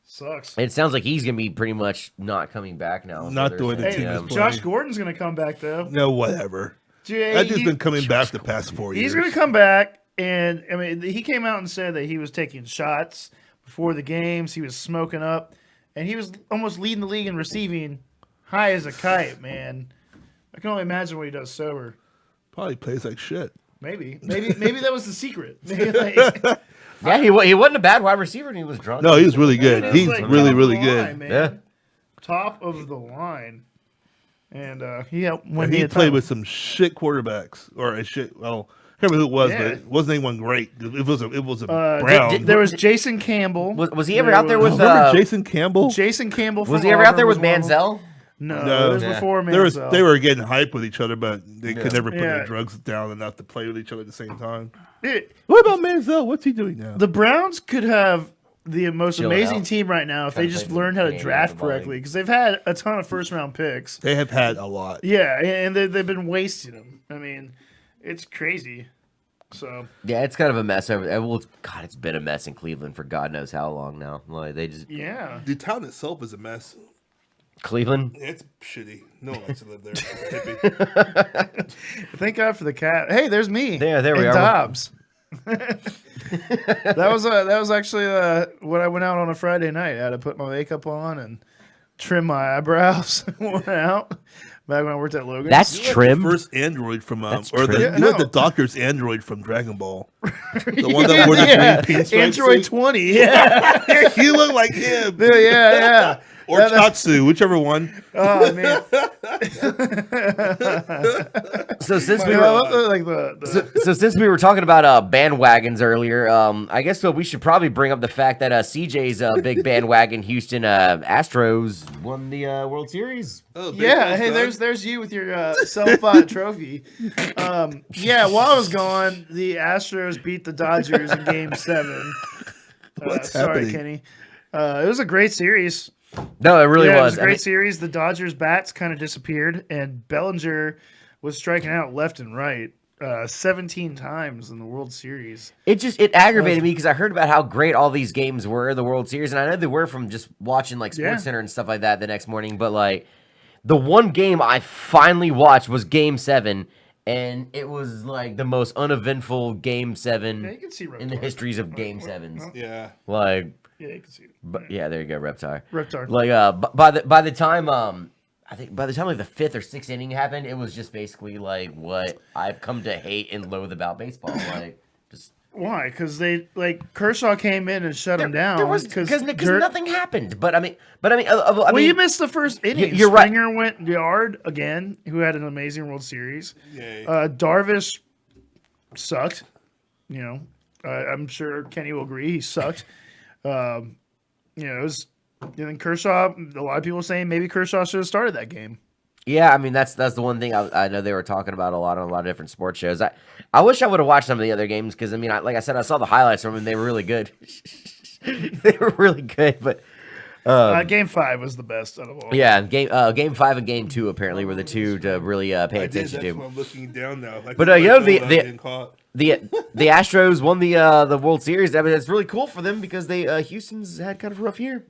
Sucks. it sounds like he's gonna be pretty much not coming back now. Not So doing they're it saying, to Hey, him. Josh Gordon's going to come back, though. No, whatever. Dude, That dude's been coming back the past 4 years. He's going to come back, and I mean, he came out and said that he was taking shots before the games. He was smoking up, and he was almost leading the league in receiving, high as a kite, man. I can only imagine what he does sober. Probably plays like shit. Maybe that was the secret. Maybe, like, Yeah, he wasn't a bad wide receiver, and he was drunk. No, he was really good. I mean, it He's was like really, top of really the good. line, man. Yeah. Top of the line. And he helped win And me he a played title. with some shit quarterbacks, or a shit. Well, I can't remember who it was, Yeah. but it wasn't anyone great. It was a Uh, Brown. There was Jason Campbell. Was he ever out there with? Remember Jason Campbell? Jason Campbell? Was from he ever out Auburn there with was one of them. Manziel? No, No. it was Yeah. before Manziel. They were getting hype with each other, but they could never put Yeah. their drugs down enough to play with each other at the same time. Dude, What about Manziel? What's he doing now? the Browns could have the most Chilling amazing out. team right now if they Kinda just play learned how to Canadian draft football correctly, league. because they've had a ton of first-round picks. They have had a lot. Yeah, and they've been wasting them. I mean, it's crazy. So Yeah, it's kind of a mess over there. Well, God, it's been a mess in Cleveland for God knows how long now. Like they just yeah, The town itself is a mess. Cleveland. It's shitty. No one likes to live there. It's hippie. thank God for the cat. Hey, there's me. There we and are. Dobbs. that was actually when I went out on a Friday night. I had to put my makeup on and trim my eyebrows. Went out back when I worked at Logan's. That's You're like trim. the first android from That's or the, trim. Yeah, you're like no. the doctor's android from Dragon Ball. The one that wore the green pinstripes Android suit. 20. Yeah, You look like him. Dude, yeah. Or Tatsu, whichever one. Oh man, So since we Dude, were I love the so since we were talking about bandwagons earlier, I guess we should probably bring up the fact that CJ's big bandwagon Houston Astros won the World Series. Oh, yeah. Hey, there's you with your self-bought trophy. Yeah, while I was gone, the Astros beat the Dodgers in Game 7. What's sorry, happening? Kenny. It was a great series. No, it really Yeah, it was. was a great series. The Dodgers bats kind of disappeared, and Bellinger was striking out left and right 17 times in the World Series. It aggravated me because I heard about how great all these games were in the World Series, and I know they were from just watching like SportsCenter and stuff like that the next morning. But like the one game I finally watched was Game 7, and it was like the most uneventful Game 7 you can see in the histories of Game 7s. Yeah. Like, Yeah, you can see it. but yeah, there you go, Reptar. Reptar. Like by the time I think by the time like the 5th or 6th inning happened, it was just basically like what I've come to hate and loathe about baseball. Like just Why? Because they Kershaw came in and shut him down. there was because nothing happened. But I mean, Well, you missed the first inning. you're right. Springer went yard again, who had an amazing World Series. Yay. Darvish sucked. You know, I'm sure Kenny will agree. He sucked. You know, it was. And then Kershaw. A lot of people saying maybe Kershaw should have started that game. Yeah, I mean that's the one thing I know they were talking about a lot on a lot of different sports shows. I wish I would have watched some of the other games because I mean, like I said, I saw the highlights from them. They were really good. They were really good, but Game 5 was the best out of all. yeah, game 5 and game 2 apparently were the two to really pay I did. attention That's to. why I'm looking down now. But, you know, the the Astros won the World Series. I mean, it's really cool for them because they Houston's had kind of a rough year.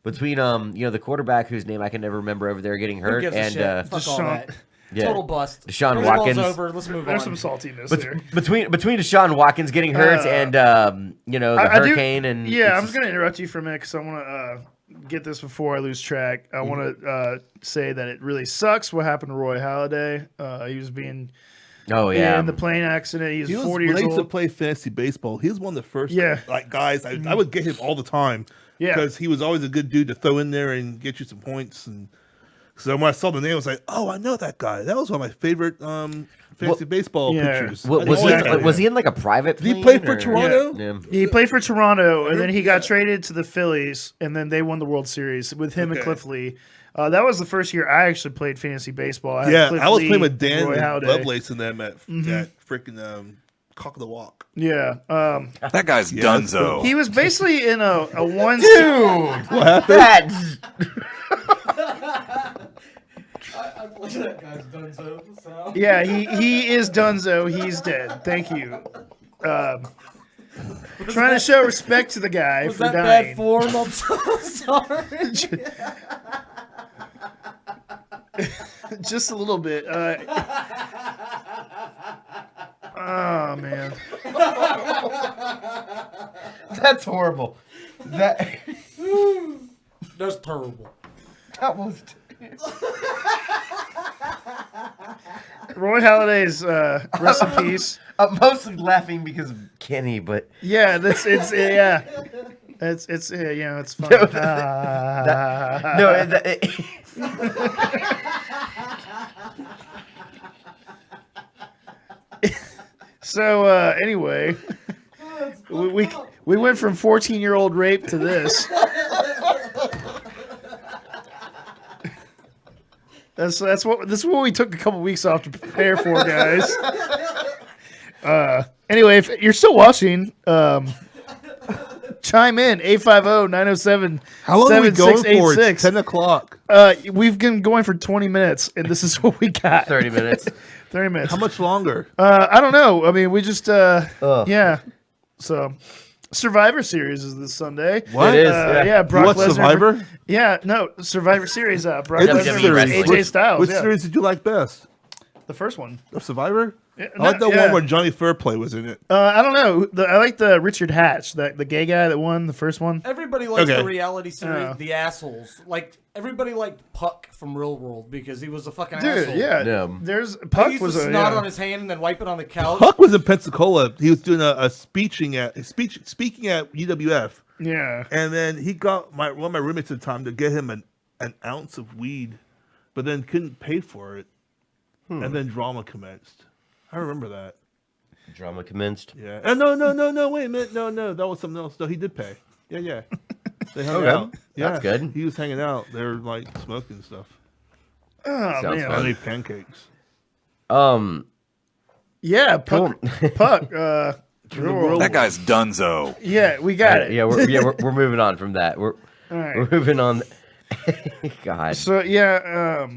Between you know, the quarterback whose name I can never remember over there getting Who hurt gives a and shit? Fuck all Deshaun- that. yeah. Total bust. Deshaun Baseball's Watkins. over. Let's move There's on. some saltiness there. between Deshaun Watkins getting hurt and you know, the hurricane and Yeah, I'm just gonna interrupt you for a minute because I want to get this before I lose track. I want to say that it really sucks what happened to Roy Halladay. He was being in the plane accident. He was 40 when years I used to old. play fantasy baseball. He was one of the first Yeah. like guys. I would get him all the time. Yeah. Because he was always a good dude to throw in there and get you some points. And so when I saw the name, I was like, oh, I know that guy. That was one of my favorite fantasy baseball pictures. Was he in like a private plane? Did he play for or- Toronto? Yeah. He played for Toronto, and then he got traded to the Phillies, and then they won the World Series with him and Cliff Lee. That was the first year I actually played fantasy baseball. I had Cliff I was Lee playing with Dan Roy and Halladay. Lovelace and them at freaking Cock of the Walk. Yeah. That guy's donezo. He was basically in a one. Dude, What happened? I believe that guy's done so. Yeah, he is Dunzo. He's dead. Thank you. Trying to show respect to the guy Was for that dying. bad form? I'm so sorry. Just a little bit. Oh man. that's horrible. That That's terrible. was Roy Halladay's rest in peace. I'm mostly laughing because of Kenny, but Yeah, it's you know, it's fun. So anyway, we went from 14-year-old rape to this. That's what we took a couple weeks off to prepare for, guys. Anyway, if you're still watching, chime in 850-907. How long are we going for? It's 10 o'clock. We've been going for 20 minutes, and this is what we got. 30 minutes. 30 minutes. How much longer? I don't know. I mean, we just yeah. So, Survivor Series is this Sunday. What? It is. Yeah, You Brock watch Lesnar. Survivor? Yeah, no, Survivor Series. Brock Which WWE Lesnar, wrestling. AJ Styles. Which yeah. series did you like best? The first one. Of Survivor? Yeah, I like the yeah. one where Johnny Fairplay was in it. I don't know. I like the Richard Hatch, the gay guy that won the first one. Everybody likes Okay. the reality series, Yeah. The Assholes. Like, everybody liked Puck from Real World because he was a fucking Dude, asshole. yeah. Yeah. There's He Puck used was to a snot yeah. on his hand and then wipe it on the couch. Huck was in Pensacola. He was doing a speaking at UWF. Yeah. And then he got one of my roommates at the time to get him an ounce of weed, but then couldn't pay for it. And then drama commenced. I remember that. Drama commenced. Yeah. No, wait a minute. No, that was something else. No, he did pay. Yeah. They hung Okay. out. Yeah. That's good. He was hanging out. They were like smoking stuff. Oh Sounds man. fun. I ate pancakes. Yeah, Puck. Puck. Real World. That guy's donezo. Yeah, we got it. Yeah, we're moving on from that. All right. Moving on. God. So yeah,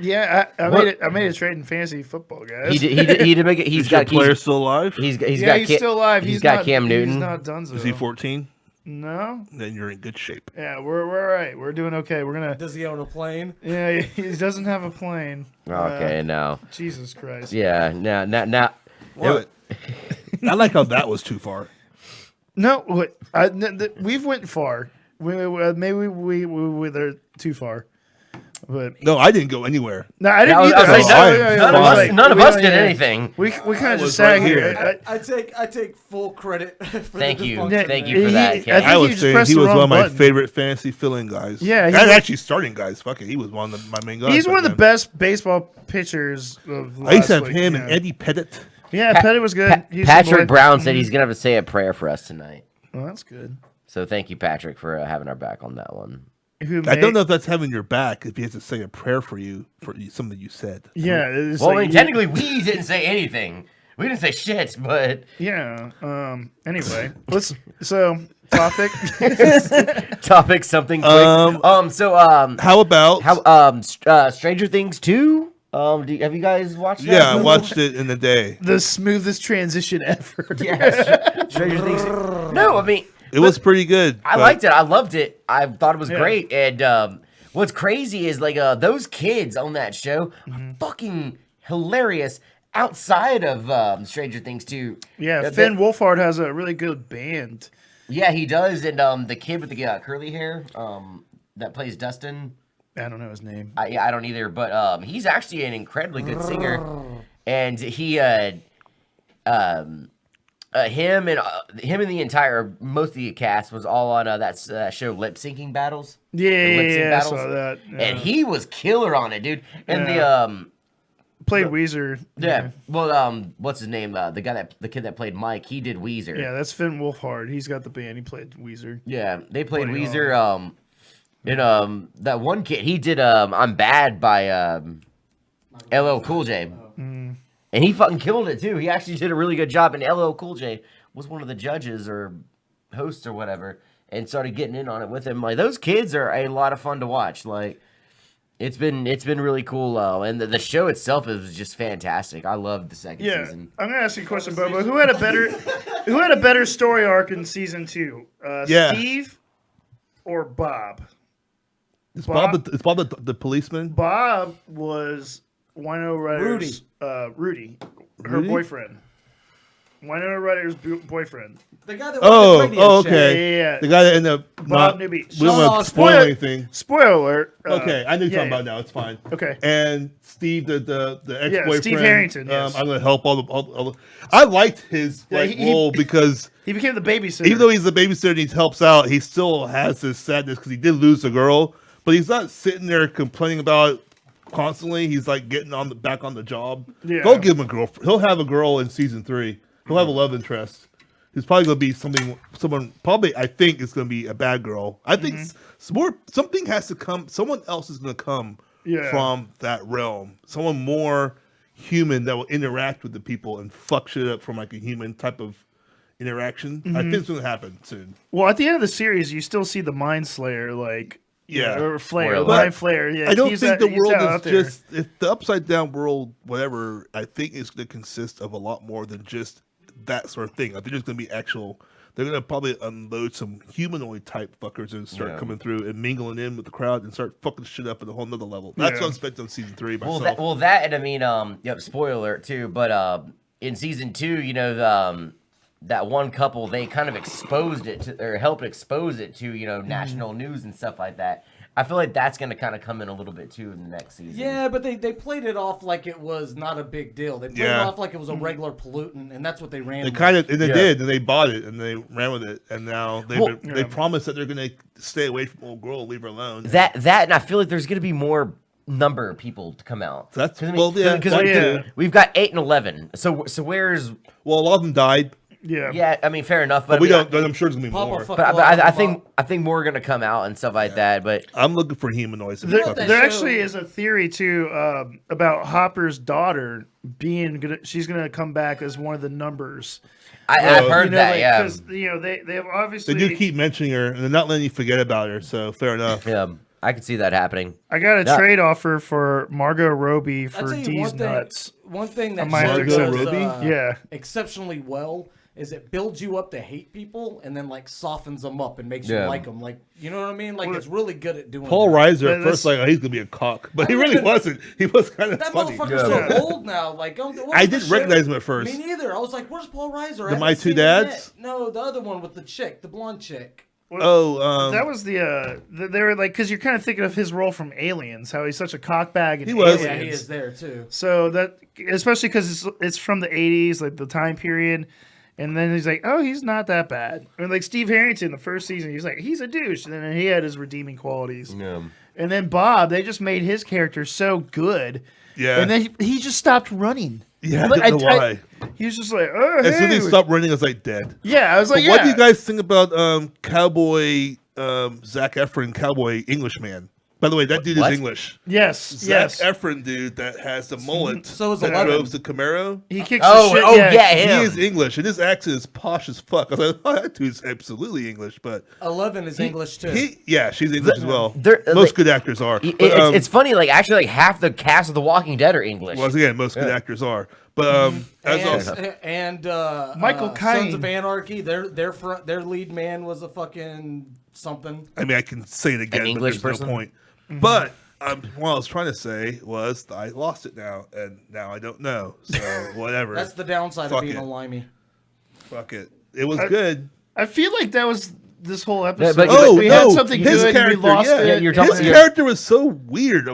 yeah, I made a trade in fantasy football, guys. He did make it. He's Is your got player still alive? He's yeah, got he's still alive. He's got Cam Newton. He's not done. Is he 14? No. Then you're in good shape. Yeah, we're all right. We're doing okay. We're gonna. Does he own a plane? Yeah, he doesn't have a plane. Okay, no. Jesus Christ. Yeah, now. What? I like how that was too far. No, what? We've went far. Maybe we were too far. But No, I didn't go anywhere. no, I didn't I was either. gonna say, Fine. none of us did anything. We kind of was just sat right here. here. I take full credit. For Thank the you. dysfunction. Thank you for that, I Ken. think I you was just saying pressed he the was one wrong of my button. favorite fantasy filling guys. Yeah, and actually starting guys. Fuck it, he was one of my main guys. He's one of the back best baseball pitchers of then. I used to have last him week, and yeah. Eddie Pettit. Yeah, Petty was good. He's the Patrick boy. Brown said he's gonna have to say a prayer for us tonight. Well, that's good. So thank you, Patrick, for having our back on that one. I don't know if that's having your back. If he has to say a prayer for something you said. Yeah. It's Well, I like mean, technically, we didn't say anything. We didn't say shit, but Yeah. Anyway, topic. topic something quick. How about Stranger Things 2? Have you guys watched that? Yeah, I watched it in the day. The smoothest transition ever. Yeah, Stranger Things. No, I mean, It was pretty good. I but liked it. I loved it. I thought it was Yeah. great. And what's crazy is like those kids on that show are fucking hilarious outside of Stranger Things 2. Yeah, Finn Wolfhard has a really good band. Yeah, he does. And the kid with the curly hair that plays Dustin. I don't know his name. I don't either, but he's actually an incredibly good singer, and he, him and the entire most of the cast was all on that show Lip Syncing Battles. Yeah, Lip Sync I Battles. saw that. Yeah. And he was killer on it, dude. And Played Weezer. well, what's his name? The kid that played Mike, he did Weezer. Yeah, that's Finn Wolfhard. He's got the band. He played Weezer. Yeah, they played Playing Weezer. And that one kid, he did "I'm Bad" by LL Cool J, and he fucking killed it too. He actually did a really good job, and LL Cool J was one of the judges or hosts or whatever, and started getting in on it with him. Like those kids are a lot of fun to watch. Like it's been really cool, and the show itself is just fantastic. I loved the second Yeah, season. I'm gonna ask you a question, Bobo. Who had a better story arc in season 2? Yeah. Steve or Bob? Is Bob the policeman? Bob was Winona Ryder's Rudy, her Rudy? boyfriend. Winona Ryder's boyfriend. The guy that was the radio show. Okay. Yeah. The guy that ended up Bob not. Newby. We don't want to spoil Spoiler- anything. Spoiler alert. Okay, I know you're yeah, talking about now. It's fine. Okay. And Steve, the ex-boyfriend. Steve Harrington, yes. I'm gonna help all the. I liked his Yeah, he- role because He became the babysitter. even though he's the babysitter and he helps out, he still has this sadness because he did lose the girl. But he's not sitting there complaining about it constantly. He's like getting back on the job. Yeah. Don't give him a girl. He'll have a girl in season 3. He'll have a love interest. He's probably gonna be someone. Probably, I think it's gonna be a bad girl. I think something has to come. Someone else is gonna come from that realm. Someone more human that will interact with the people and fuck shit up from like a human type of interaction. I think it's gonna happen soon. Well, at the end of the series, you still see the Mind Slayer, like or Flayer, Well, Mind Flayer. Yeah, I don't he's think the he's world out is there. just if the upside down world, whatever. I think it's going to consist of a lot more than just that sort of thing. I think there's going to be actual. They're going to probably unload some humanoid type fuckers and start coming through and mingling in with the crowd and start fucking shit up at a whole nother level. That's what I'm expecting on season 3. Myself. That and I mean, spoiler alert too. But in season 2, you know, that one couple, they kind of exposed it to, or helped expose it to, you know, national news and stuff like that. I feel like that's going to kind of come in a little bit too in the next season. Yeah, but they played it off like it was not a big deal. They played it off like it was a regular pollutant, and that's what they ran They with. kind of, and they did, and they bought it, and they ran with it, and now they promised that they're going to stay away from old girl, leave her alone. That, and I feel like there's going to be more number of people to come out. That's because we've got 8 and 11. So where's a lot of them died. Yeah, I mean, fair enough, but we don't. I'm sure there's gonna be Papa more. fuck But off, I Papa. think more are gonna come out and stuff like that. But I'm looking for humanoids. There, that there show- actually is a theory too about Hopper's daughter being she's gonna come back as one of the numbers. I've heard You know, that. like, Yeah. because they have obviously. They do keep mentioning her, and they're not letting you forget about her. So fair enough. Yeah. I could see that happening. I got a Yeah. trade offer for Margot Robbie I'll for tell you D's nuts. One thing that might have show to accept does, it. Yeah. exceptionally well is it builds you up to hate people and then like softens them up and makes Yeah. you like them. Like, you know what I mean? Like, it's really good at doing Paul that. Reiser at Yeah, first that's- like, oh, he's gonna be a cock, but he really wasn't. He was kind of That funny. motherfucker's Yeah. so old now. Like, what I was the didn't show? recognize him at first. Me neither. I was like, "Where's Paul Reiser?" I The haven't My Two seen him Dads? yet. No, the other one with the chick, the blonde chick. Oh, That was they were like, because you're kind of thinking of his role from Aliens, how he's such a cockbag. He was. Yeah, Aliens. he is there too. So that, especially because it's from the 80s, like the time period. And then he's like, oh, he's not that bad. And like Steve Harrington, the first season, he's like, he's a douche. And then he had his redeeming qualities. Yeah. And then Bob, they just made his character so good. yeah. And then he just stopped running. yeah, I Like, don't know why. He was just like, oh, As soon as hey. he stopped running, I was like dead. Yeah, I was like, But what do yeah. you guys think about Cowboy Zac Efron, Cowboy Englishman? By the way, that dude What? is English. Yes, Zac yes. Efron dude that has the mullet So is that 11. drove the Camaro. He kicks Oh, the shit. oh yeah, He him. is English, and his accent is posh as fuck. I was like, oh, that dude's absolutely English, but 11 is English too. she's English as well. They're- Most like- good actors are. It- But, it's funny, like actually, like half the cast of The Walking Dead are English. once again, most good actors are. But as also, and Michael Sons Caine. of Anarchy, their lead man was a fucking something. I mean, I can say it again, English but there's person? no point. But what I was trying to say was I lost it now, and now I don't know. So whatever. That's the downside Fuck of being it. a limey. Fuck it. It was good. I feel like that was this whole episode. but- Oh we no, had something his good character. and we lost yeah, it. you're talking his about- character was so weird.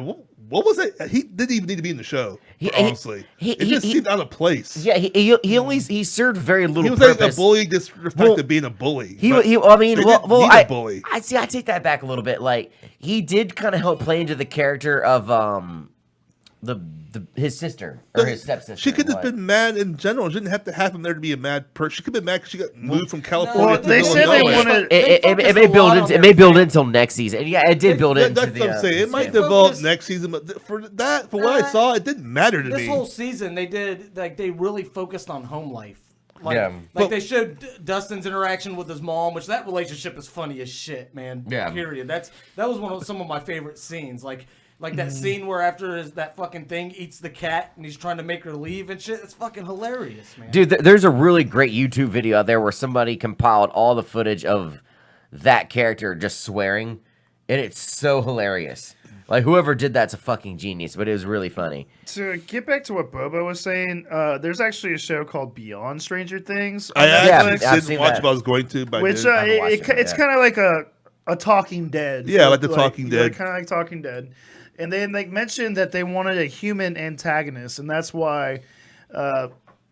What was it? He didn't even need to be in the show. Honestly, it just seemed out of place. Yeah, he served very little He was purpose. like a bully, disrespected being a bully. He, but I mean, they well, didn't well need a I bully. I see. I take that back a little bit. Like he did kind of help play into the character of his sister or his stepsister. She could have Like, been mad in general. She didn't have to have him there to be a mad person. She could have been mad because she got moved from California Well, to they said they Illinois. wanted- It may build into until next season. Yeah, it did build into That's the. what I'm saying. It might they develop focused- next season, but for what I saw, it didn't matter to This me. whole season, they really focused on home life. Like, Yeah. like they showed Dustin's interaction with his mom, which that relationship is funny as shit, man. Yeah. Period. That was some of my favorite scenes. Like that scene where after that fucking thing eats the cat and he's trying to make her leave and shit. It's fucking hilarious, man. Dude, there's a really great YouTube video out there where somebody compiled all the footage of that character just swearing, and it's so hilarious. Like whoever did that's a fucking genius, but it was really funny. To get back to what Bobo was saying, there's actually a show called Beyond Stranger Things on I Yeah, actually Netflix, I've didn't seen watch that. if I was going to, but I which did. haven't watched it's it, kind of like a Talking Dead. Yeah, like the Talking Dead. kind of like Talking Dead. And they mentioned that they wanted a human antagonist, and that's why,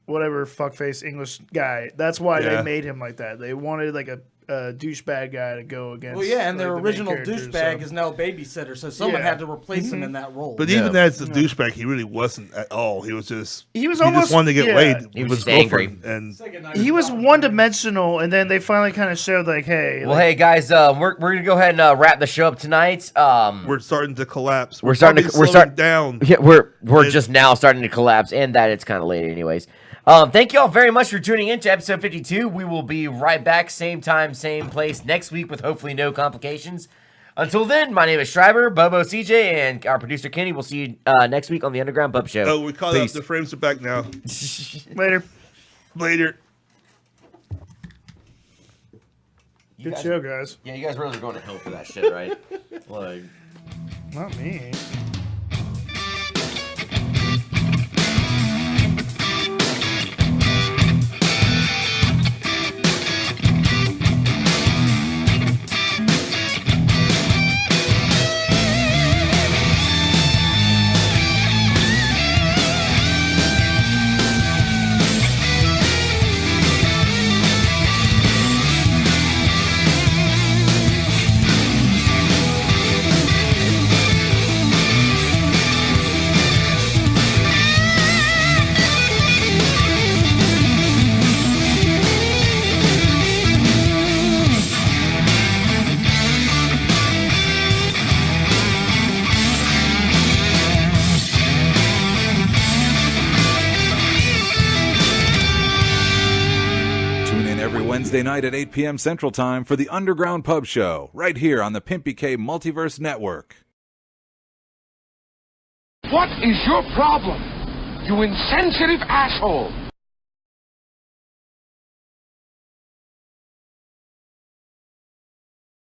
whatever fuckface English guy, that's why Yeah. they made him like that. They wanted like a douchebag guy to go against. Well, yeah, and their like, the main original characters, douchebag so. is now a babysitter, so someone Yeah. had to replace him in that role. But even as a douchebag, he really wasn't at all. He was just He was just almost- wanted to get yeah. laid. He with was his just angry. girlfriend, and He was one dimensional, and then they finally kind of showed like, hey, Well, like, hey guys, we're gonna go ahead and wrap the show up tonight. we're starting to collapse. We're starting to- probably slowing down. Yeah, we're just now starting to collapse, and that it's kind of late anyways. Thank you all very much for tuning in to episode 52. We will be right back, same time, same place next week with hopefully no complications. Until then, my name is Schreiber, Bobo, CJ, and our producer Kenny. We'll see you next week on the Underground Pub Show. Oh, we caught up. Peace. The frames are back now. later. Later. Good show, guys. Yeah, you guys really are going to hell for that shit, right? Like. Not me. Wednesday night at 8 p.m. Central Time for the Underground Pub Show, right here on the Pimpy K Multiverse Network. What is your problem, you insensitive asshole?